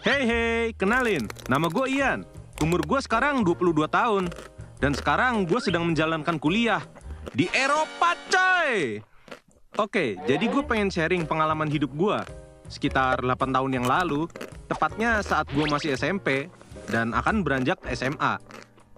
Hey hey, kenalin, nama gue Ian. Umur gue sekarang 22 tahun. Dan sekarang gue sedang menjalankan kuliah di Eropa, coy! Oke, jadi gue pengen sharing pengalaman hidup gue. Sekitar 8 tahun yang lalu, tepatnya saat gue masih SMP dan akan beranjak SMA.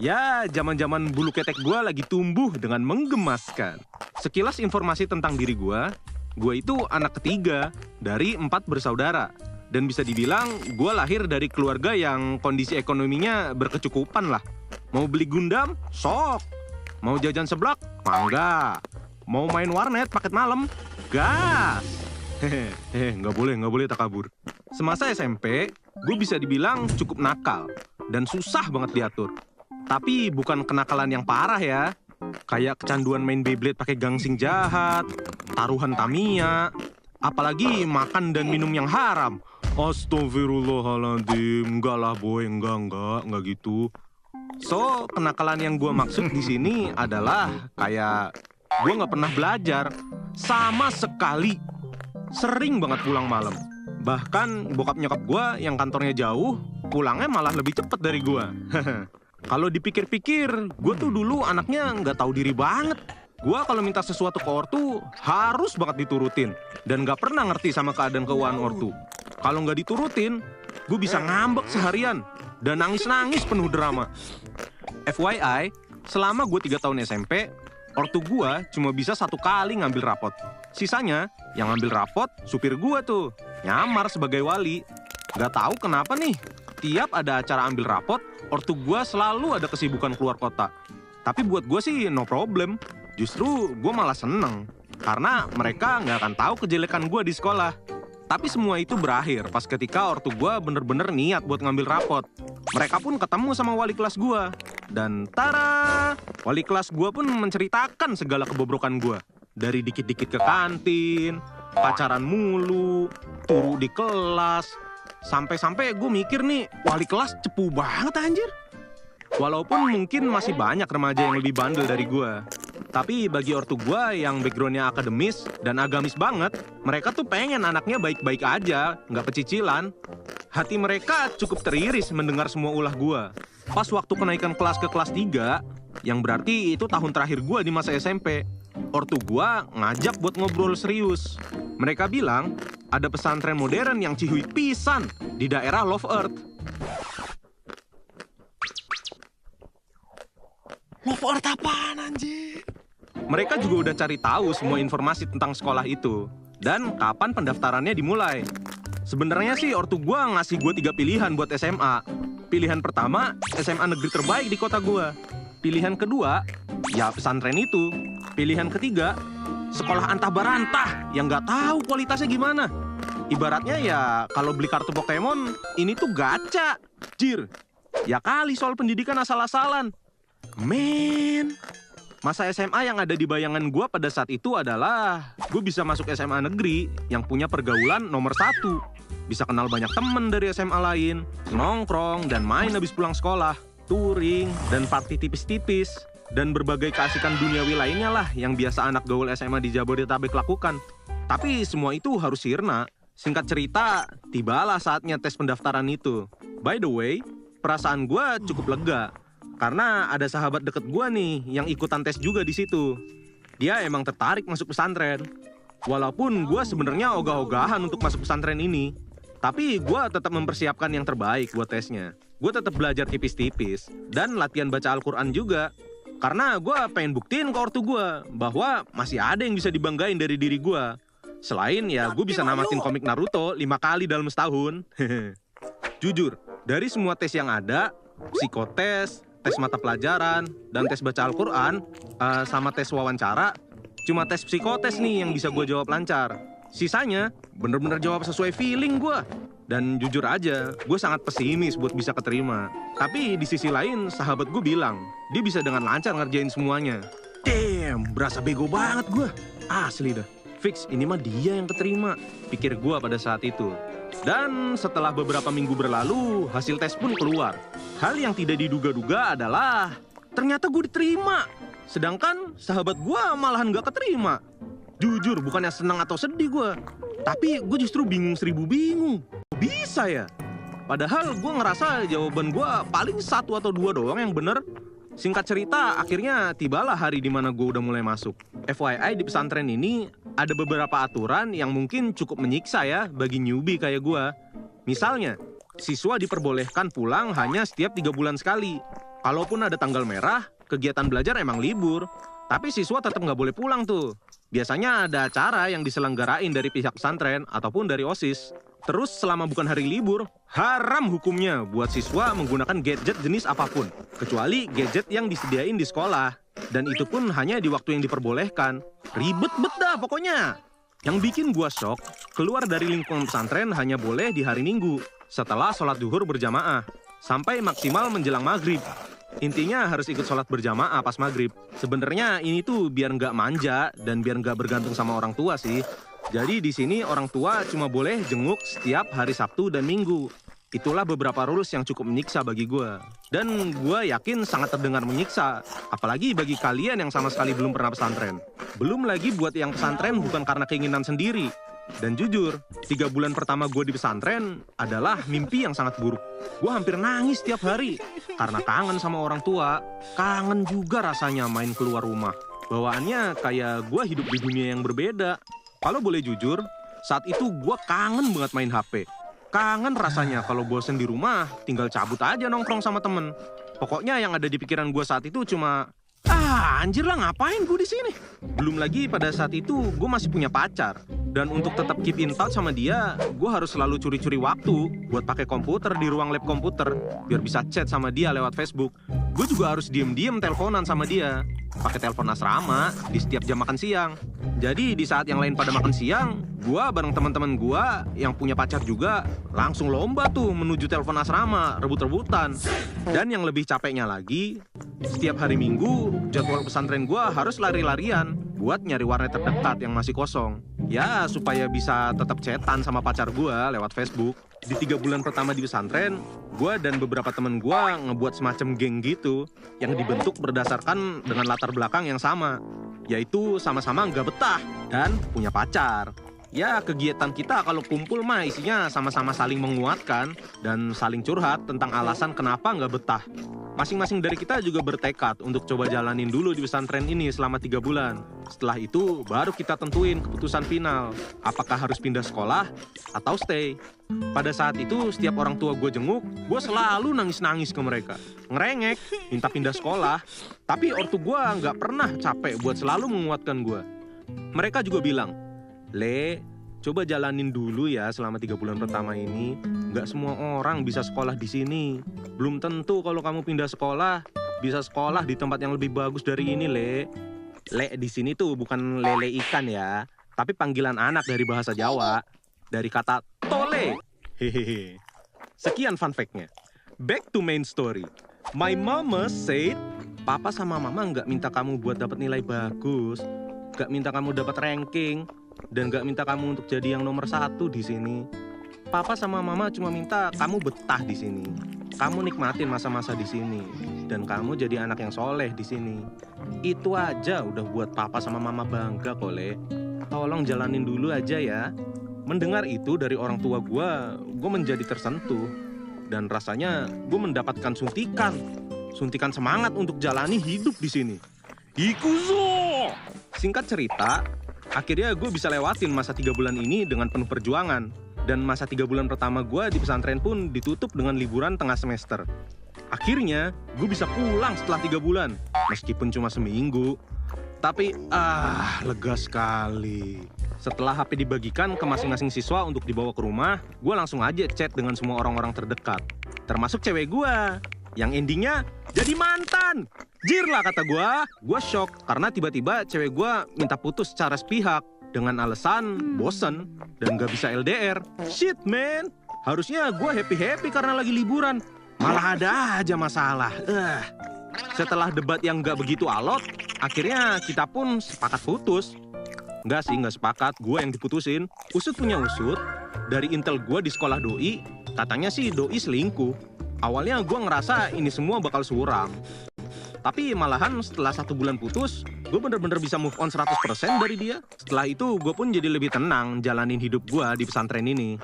Ya, zaman-zaman bulu ketek gue lagi tumbuh dengan menggemaskan. Sekilas informasi tentang diri gue itu anak ketiga dari 4 bersaudara. Dan bisa dibilang gue lahir dari keluarga yang kondisi ekonominya berkecukupan lah. Mau beli Gundam? Sok. Mau jajan seblak? Mangga. Mau main warnet paket malam? Gas. Hehehe, nggak boleh takabur. Semasa SMP, gue bisa dibilang cukup nakal dan susah banget diatur. Tapi bukan kenakalan yang parah ya. Kayak kecanduan main Beyblade pakai gangsing jahat, taruhan Tamiya, apalagi makan dan minum yang haram. Astagfirullahaladzim, enggak lah boy, enggak gitu. So, kenakalan yang gue maksud di sini adalah kayak gue nggak pernah belajar sama sekali. Sering banget pulang malam. Bahkan bokap nyokap gue yang kantornya jauh, pulangnya malah lebih cepet dari gue. Kalau dipikir-pikir, gue tuh dulu anaknya nggak tahu diri banget. Gue kalau minta sesuatu ke ortu, harus banget diturutin. Dan nggak pernah ngerti sama keadaan keuangan ortu. Kalau nggak diturutin, gue bisa ngambek seharian. Dan nangis-nangis penuh drama. FYI, selama gue 3 tahun SMP, ortu gue cuma bisa 1 kali ngambil rapot. Sisanya, yang ngambil rapot, supir gue tuh. Nyamar sebagai wali. Nggak tahu kenapa nih. Tiap ada acara ambil rapot, ortu gue selalu ada kesibukan keluar kota. Tapi buat gue sih no problem. Justru gue malah seneng. Karena mereka nggak akan tahu kejelekan gue di sekolah. Tapi semua itu berakhir pas ketika ortu gue bener-bener niat buat ngambil rapot. Mereka pun ketemu sama wali kelas gue. Dan tara, wali kelas gue pun menceritakan segala kebobrokan gue. Dari dikit-dikit ke kantin, pacaran mulu, turu di kelas. Sampai-sampai gue mikir nih, wali kelas cepu banget anjir. Walaupun mungkin masih banyak remaja yang lebih bandel dari gue. Tapi bagi ortu gue yang backgroundnya akademis dan agamis banget, mereka tuh pengen anaknya baik-baik aja, nggak pecicilan. Hati mereka cukup teriris mendengar semua ulah gue. Pas waktu kenaikan kelas ke kelas 3, yang berarti itu tahun terakhir gue di masa SMP, ortu gue ngajak buat ngobrol serius. Mereka bilang, ada pesantren modern yang cihuy pisan di daerah Love Earth. Love Earth apaan anjir? Mereka juga udah cari tahu semua informasi tentang sekolah itu. Dan kapan pendaftarannya dimulai. Sebenarnya sih ortu gue ngasih gue 3 pilihan buat SMA. Pilihan pertama, SMA negeri terbaik di kota gue. Pilihan kedua, ya pesantren itu. Pilihan ketiga, sekolah antah barantah yang nggak tahu kualitasnya gimana. Ibaratnya ya kalau beli kartu Pokemon, ini tuh gacha. Jir, ya kali soal pendidikan asal-asalan. Men, masa SMA yang ada di bayangan gue pada saat itu adalah gue bisa masuk SMA negeri yang punya pergaulan nomor 1. Bisa kenal banyak temen dari SMA lain, nongkrong dan main habis pulang sekolah, touring, dan party tipis-tipis. Dan berbagai keasikan duniawi lainnya lah yang biasa anak gaul SMA di Jabodetabek lakukan. Tapi semua itu harus sirna. Singkat cerita, tibalah saatnya tes pendaftaran itu. By the way, perasaan gue cukup lega. Karena ada sahabat deket gue nih yang ikutan tes juga di situ. Dia emang tertarik masuk pesantren. Walaupun gue sebenarnya ogah-ogahan untuk masuk pesantren ini. Tapi gue tetap mempersiapkan yang terbaik buat tesnya. Gue tetap belajar tipis-tipis. Dan latihan baca Al-Quran juga. Karena gue pengen buktiin ke ortu gue bahwa masih ada yang bisa dibanggain dari diri gue. Selain ya gue bisa namatin komik Naruto 5 kali dalam setahun. Jujur, dari semua tes yang ada, psikotes, tes mata pelajaran, dan tes baca Al-Quran, sama tes wawancara, cuma tes psikotes nih yang bisa gue jawab lancar. Sisanya, bener-bener jawab sesuai feeling gue. Dan jujur aja, gue sangat pesimis buat bisa keterima. Tapi di sisi lain, sahabat gue bilang, dia bisa dengan lancar ngerjain semuanya. Damn, berasa bego banget gue. Asli dah. Fix, ini mah dia yang keterima, pikir gue pada saat itu. Dan setelah beberapa minggu berlalu, hasil tes pun keluar. Hal yang tidak diduga-duga adalah, ternyata gue diterima. Sedangkan sahabat gue malahan gak keterima. Jujur, bukannya senang atau sedih gue. Tapi gue justru bingung 1000 bingung. Bisa ya? Padahal gue ngerasa jawaban gue paling 1 atau 2 doang yang bener. Singkat cerita, akhirnya tibalah hari dimana gue udah mulai masuk. FYI, di pesantren ini ada beberapa aturan yang mungkin cukup menyiksa ya bagi newbie kayak gue. Misalnya, siswa diperbolehkan pulang hanya setiap 3 bulan sekali. Kalaupun ada tanggal merah, kegiatan belajar emang libur. Tapi siswa tetap nggak boleh pulang tuh. Biasanya ada acara yang diselenggarain dari pihak pesantren ataupun dari OSIS. Terus selama bukan hari libur, haram hukumnya buat siswa menggunakan gadget jenis apapun. Kecuali gadget yang disediain di sekolah. Dan itu pun hanya di waktu yang diperbolehkan. Ribet dah pokoknya. Yang bikin gua shock, keluar dari lingkungan pesantren hanya boleh di hari Minggu. Setelah sholat duhur berjamaah. Sampai maksimal menjelang maghrib. Intinya harus ikut sholat berjamaah pas maghrib. Sebenarnya ini tuh biar nggak manja dan biar nggak bergantung sama orang tua sih. Jadi di sini orang tua cuma boleh jenguk setiap hari Sabtu dan Minggu. Itulah beberapa rules yang cukup menyiksa bagi gue. Dan gue yakin sangat terdengar menyiksa. Apalagi bagi kalian yang sama sekali belum pernah pesantren. Belum lagi buat yang pesantren bukan karena keinginan sendiri. Dan jujur, 3 bulan pertama gue di pesantren adalah mimpi yang sangat buruk. Gue hampir nangis tiap hari. Karena kangen sama orang tua. Kangen juga rasanya main keluar rumah. Bawaannya kayak gue hidup di dunia yang berbeda. Kalau boleh jujur, saat itu gue kangen banget main HP. Kangen rasanya kalau bosen di rumah, tinggal cabut aja nongkrong sama temen. Pokoknya yang ada di pikiran gue saat itu cuma, anjir lah ngapain gue di sini? Belum lagi pada saat itu gue masih punya pacar. Dan untuk tetap keep in touch sama dia, gue harus selalu curi-curi waktu buat pakai komputer di ruang lab komputer, biar bisa chat sama dia lewat Facebook. Gue juga harus diem-diem teleponan sama dia, pakai telepon asrama di setiap jam makan siang. Jadi di saat yang lain pada makan siang, gue bareng teman-teman gue yang punya pacar juga langsung lomba tuh menuju telepon asrama, rebut-rebutan. Dan yang lebih capeknya lagi, setiap hari Minggu jadwal pesantren gue harus lari-larian buat nyari warnet terdekat yang masih kosong. Ya supaya bisa tetap chatan sama pacar gue lewat Facebook. Di 3 bulan pertama di pesantren, gue dan beberapa temen gue ngebuat semacam geng gitu yang dibentuk berdasarkan dengan latar belakang yang sama, yaitu sama-sama nggak betah dan punya pacar. Ya kegiatan kita kalau kumpul mah isinya sama-sama saling menguatkan dan saling curhat tentang alasan kenapa nggak betah. Masing-masing dari kita juga bertekad untuk coba jalanin dulu di pesantren ini selama 3 bulan. Setelah itu baru kita tentuin keputusan final, apakah harus pindah sekolah atau stay. Pada saat itu setiap orang tua gue jenguk, gue selalu nangis-nangis ke mereka. Ngerengek, minta pindah sekolah. Tapi ortu gue nggak pernah capek buat selalu menguatkan gue. Mereka juga bilang, Le, coba jalanin dulu ya selama 3 bulan pertama ini. Nggak semua orang bisa sekolah di sini. Belum tentu kalau kamu pindah sekolah, bisa sekolah di tempat yang lebih bagus dari ini, Le. Le di sini tuh bukan lele ikan ya, tapi panggilan anak dari bahasa Jawa. Dari kata tole. Hehehe. Sekian fun fact-nya. Back to main story. My mama said, Papa sama Mama nggak minta kamu buat dapat nilai bagus, nggak minta kamu dapat ranking, dan gak minta kamu untuk jadi yang nomor 1 di sini. Papa sama Mama cuma minta kamu betah di sini. Kamu nikmatin masa-masa di sini dan kamu jadi anak yang soleh di sini. Itu aja udah buat Papa sama Mama bangga kok, Le. Tolong jalanin dulu aja ya. Mendengar itu dari orang tua gue menjadi tersentuh dan rasanya gue mendapatkan suntikan semangat untuk jalani hidup di sini. Ikuzo. Singkat cerita, akhirnya gue bisa lewatin masa 3 bulan ini dengan penuh perjuangan. Dan masa 3 bulan pertama gue di pesantren pun ditutup dengan liburan tengah semester. Akhirnya, gue bisa pulang setelah 3 bulan. Meskipun cuma seminggu. Tapi, lega sekali. Setelah HP dibagikan ke masing-masing siswa untuk dibawa ke rumah, gue langsung aja chat dengan semua orang-orang terdekat. Termasuk cewek gue. Yang endingnya, jadi mantan. Jir lah kata gue shock karena tiba-tiba cewek gue minta putus secara sepihak dengan alasan bosen dan gak bisa LDR. Shit man, harusnya gue happy-happy karena lagi liburan, malah ada aja masalah. Setelah debat yang gak begitu alot, akhirnya kita pun sepakat putus. Enggak sih, gak sepakat, gue yang diputusin. Usut punya usut, dari intel gue di sekolah doi, katanya sih doi selingkuh. Awalnya gue ngerasa ini semua bakal suram. Tapi malahan setelah 1 bulan putus, gue bener-bener bisa move on 100% dari dia. Setelah itu gue pun jadi lebih tenang jalanin hidup gue di pesantren ini.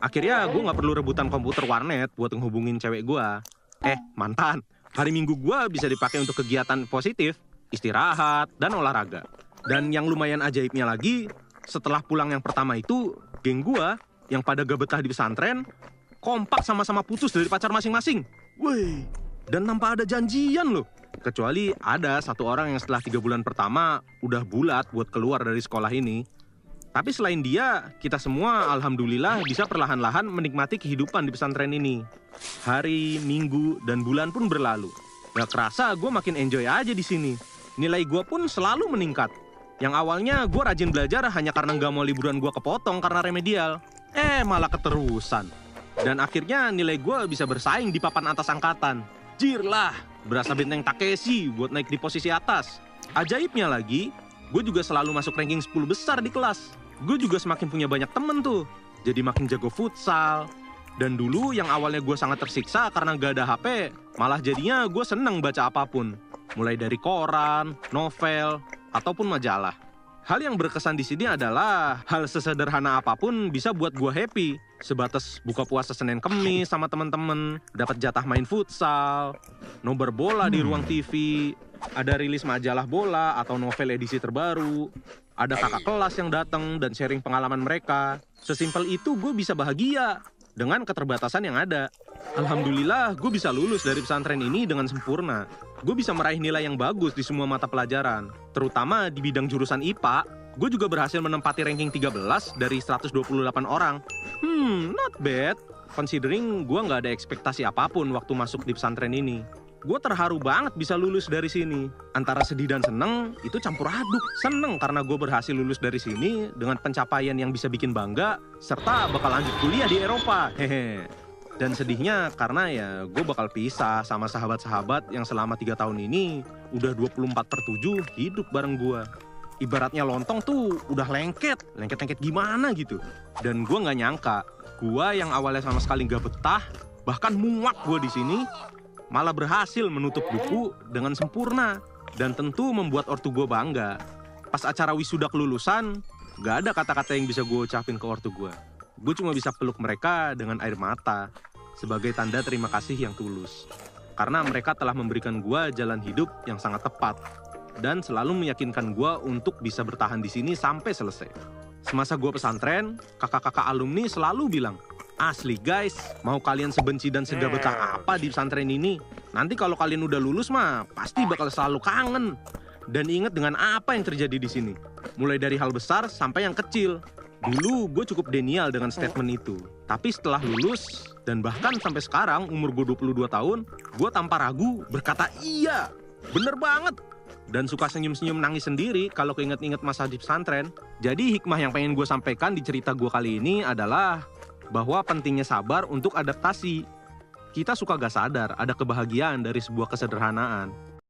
Akhirnya gue nggak perlu rebutan komputer warnet buat ngehubungin cewek gue. Mantan. Hari Minggu gue bisa dipakai untuk kegiatan positif, istirahat, dan olahraga. Dan yang lumayan ajaibnya lagi, setelah pulang yang pertama itu, geng gue yang pada gak betah di pesantren, kompak sama-sama putus dari pacar masing-masing. Wih, dan tanpa ada janjian loh. Kecuali ada satu orang yang setelah 3 bulan pertama udah bulat buat keluar dari sekolah ini. Tapi selain dia, kita semua alhamdulillah bisa perlahan-lahan menikmati kehidupan di pesantren ini. Hari, minggu, dan bulan pun berlalu. Gak kerasa gue makin enjoy aja di sini. Nilai gue pun selalu meningkat. Yang awalnya gue rajin belajar hanya karena gak mau liburan gue kepotong karena remedial. Malah keterusan. Dan akhirnya nilai gue bisa bersaing di papan atas angkatan. Jir lah, berasa benteng Takeshi buat naik di posisi atas. Ajaibnya lagi, gue juga selalu masuk ranking 10 besar di kelas. Gue juga semakin punya banyak temen tuh. Jadi makin jago futsal. Dan dulu yang awalnya gue sangat tersiksa karena gak ada HP, malah jadinya gue seneng baca apapun. Mulai dari koran, novel, ataupun majalah. Hal yang berkesan di sini adalah hal sesederhana apapun bisa buat gue happy. Sebatas buka puasa Senin Kemis sama temen-temen, dapat jatah main futsal, nobar bola di ruang TV, ada rilis majalah bola atau novel edisi terbaru, ada kakak kelas yang datang dan sharing pengalaman mereka. Sesimpel itu gue bisa bahagia dengan keterbatasan yang ada. Alhamdulillah gue bisa lulus dari pesantren ini dengan sempurna. Gue bisa meraih nilai yang bagus di semua mata pelajaran, terutama di bidang jurusan IPA. Gue juga berhasil menempati ranking 13 dari 128 orang. Not bad. Considering gue nggak ada ekspektasi apapun waktu masuk di pesantren ini. Gue terharu banget bisa lulus dari sini. Antara sedih dan seneng, itu campur aduk. Seneng karena gue berhasil lulus dari sini dengan pencapaian yang bisa bikin bangga, serta bakal lanjut kuliah di Eropa. Hehe. Dan sedihnya karena ya gue bakal pisah sama sahabat-sahabat yang selama 3 tahun ini udah 24/7 hidup bareng gue. Ibaratnya lontong tuh udah lengket gimana gitu. Dan gue nggak nyangka, gue yang awalnya sama sekali nggak betah, bahkan muak gue di sini, malah berhasil menutup buku dengan sempurna. Dan tentu membuat ortu gue bangga. Pas acara wisuda kelulusan, gak ada kata-kata yang bisa gue ucapin ke ortu gue. Gue cuma bisa peluk mereka dengan air mata, sebagai tanda terima kasih yang tulus. Karena mereka telah memberikan gue jalan hidup yang sangat tepat, dan selalu meyakinkan gue untuk bisa bertahan di sini sampai selesai. Semasa gue pesantren, kakak-kakak alumni selalu bilang, asli guys, mau kalian sebenci dan segak betah apa di pesantren ini, nanti kalau kalian udah lulus mah pasti bakal selalu kangen. Dan ingat dengan apa yang terjadi di sini, mulai dari hal besar sampai yang kecil. Dulu gue cukup denial dengan statement itu, tapi setelah lulus dan bahkan sampai sekarang umur gue 22 tahun, gue tanpa ragu berkata iya, bener banget. Dan suka senyum-senyum nangis sendiri kalau keinget-inget masa di pesantren. Jadi hikmah yang pengen gue sampaikan di cerita gue kali ini adalah bahwa pentingnya sabar untuk adaptasi. Kita suka gak sadar ada kebahagiaan dari sebuah kesederhanaan.